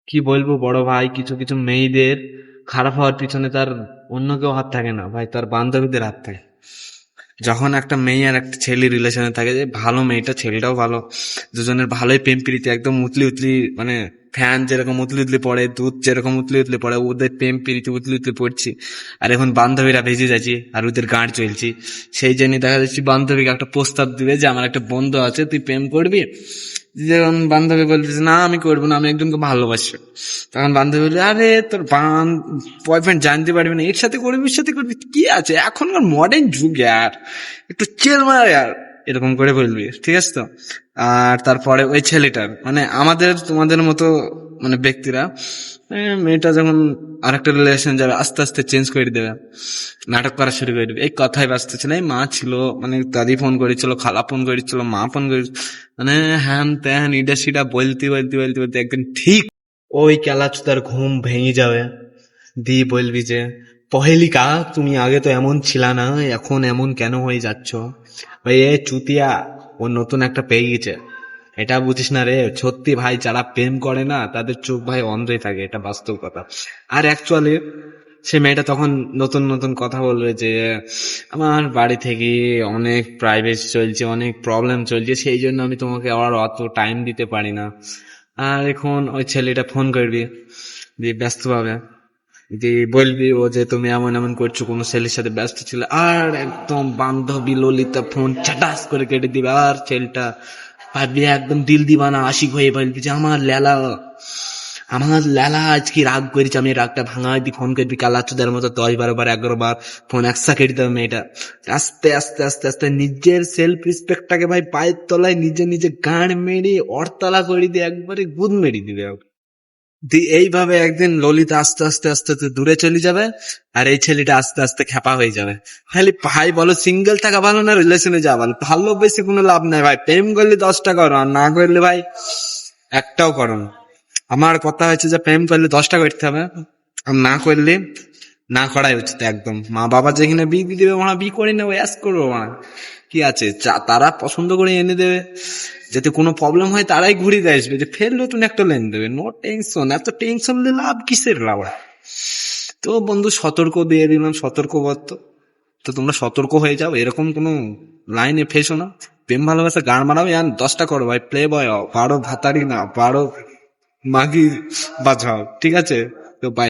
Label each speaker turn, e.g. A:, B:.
A: কি বলবো বড় ভাই, কিছু কিছু মেয়েদের খারাপ হওয়ার পিছনে তার অন্য কেউ হাত থাকে না ভাই, তার বান্ধবীদের হাত থাকে। যখন একটা মেয়ে আর একটা ছেলে রিলেশনে থাকে, যে ভালো মেয়েটা ছেলেটাও ভালো, দুজনের ভালোই প্রেম প্রীতি একদম উতলি উতলি, মানে ফ্যান যেরকম উতলি উতলি পড়ে, দুধ যেরকম উতলি উতলি পড়ে, ওদের প্রেম প্রীতি উতলি উতলি পড়ছি। আর এখন বান্ধবীরা ভেজে যাচ্ছি আর ওদের গাঁট চলছি। সেই জন্য দেখা যাচ্ছে বান্ধবীকে একটা প্রস্তাব দিবে যে আমার একটা বন্ধু আছে, তুই প্রেম করবি। যখন বান্ধবী বলবে যে, না আমি করবো না, আমি একজনকে ভালোবাসি, তখন বান্ধবী বলবে, আরে তোর বয়ফ্রেন্ড জানতে পারবি না, এর সাথে করবি এর সাথে করবি, কি আছে, এখনকার মডার্ন যুগ আর একটু চেল মার আর, এরকম করে বলবি, ঠিক আছে তো। আর তারপরে ওই ছেলেটার, মানে আমাদের তোমাদের মতো মানে ব্যক্তিরা, মেয়েটা যখন আরেকটা রিলেশন যাবে আস্তে আস্তে চেঞ্জ করে দেবে, নাটক করা শুরু করে দেবে। এই কথাই ব্যস্ত ছিল, এই মা ছিল, মানে দাদি ফোন করেছিল, খালা ফোন করেছিল, মা ফোন করেছিল, মানে হ্যান ত্যান ইডা সিডা বলতে বলতে বলতে বলতে একদিন ঠিক ওই কেলাচুদার ঘুম ভেঙে যাবে। দিয়ে বলবি যে, পহেলিকা তুমি আগে তো এমন ছিলা না, এখন এমন কেন হয়ে যাচ্ছ ভাই? এ চুতিয়া, ও নতুন একটা পেয়ে গেছে, এটা বুঝিস না রে? সত্যি ভাই, যারা প্রেম করে না তাদের চোখ ভাই অন্ধই থাকে, এটা বাস্তব কথা। আর অ্যাকচুয়ালি সে মেয়েটা তখন নতুন নতুন কথা বলবে যে, আমার বাড়ি থেকে অনেক প্রাইভেসি চলছে, অনেক প্রবলেম চলছে, সেই জন্য আমি তোমাকে আর অত টাইম দিতে পারি না। আর এখন ওই ছেলেটা ফোন করবি, দিয়ে ব্যস্ত পাবে, দিয়ে বলবি ও যে তুমি এমন এমন করছো, কোনো ছেলের সাথে ব্যস্ত ছিল, আর একদম বান্ধবী ললিতা ফোন চাটাস করে কেটে দিবে। আর ছেলেটা ভাববি একদম দিল দিবানা আশিক হয়ে বলবি যে, আমার লেলা আজকে রাগ করেছে, আমি রাগটা ভাঙাই দি, ফোন করবি কালাচুদার মতো 10-12 বার 11 বার ফোন একসা কেটে দেবে মেয়েটা। আস্তে আস্তে আস্তে আস্তে নিজের সেলফ রেসপেক্টটাকে ভাই পায়ের তলায় নিজে নিজে গাঁড় মেরে অরতলা করে দিয়ে একবারে গুদ মেরে দিবে। এইভাবে একদিন ললিতা আস্তে আস্তে আস্তে আস্তে দূরে চলে যাবে, আর এই ছেলেটা আস্তে আস্তে খ্যাপা হয়ে যাবে। খালি ভাই বলো, সিঙ্গেল থাকা ভালো না রিলেশনে যাওয়া ভালো? ভালো বেশি কোনো লাভ নাই ভাই, প্রেম করলে 10টা করো, আর না করলে ভাই একটাও করো না। আমার কথা হচ্ছে যে, প্রেম করলে 10টা করতে হবে, আর না করলে না করাই উচিত একদম। মা বাবা যেখানে বিয়ে দিয়ে দেবে, ওরা বিয়ে করে নেবো, অ্যাস করবো ওরা, কি আছে, তারা পছন্দ করে এনে দেবে, যাতে কোনো প্রবলেম হয় তারাই ঘুরে দিয়ে আসবে, যে ফের নতুন একটা লেন দেবে, নো টেনশন। এত টেনশন নিলে লাভ কিসের লাভ? তো বন্ধু, সতর্ক দিয়ে দিলাম, সতর্কবার্ত। তো তোমরা সতর্ক হয়ে যাও, এরকম কোনো লাইনে ফেসো না। প্রেম ভালোবাসা গান মারাও, আর 10টা করো ভাই, প্লে বয়, বারো ভাতারি না, বারো মাগি বাজাও, ঠিক আছে? তো বাই।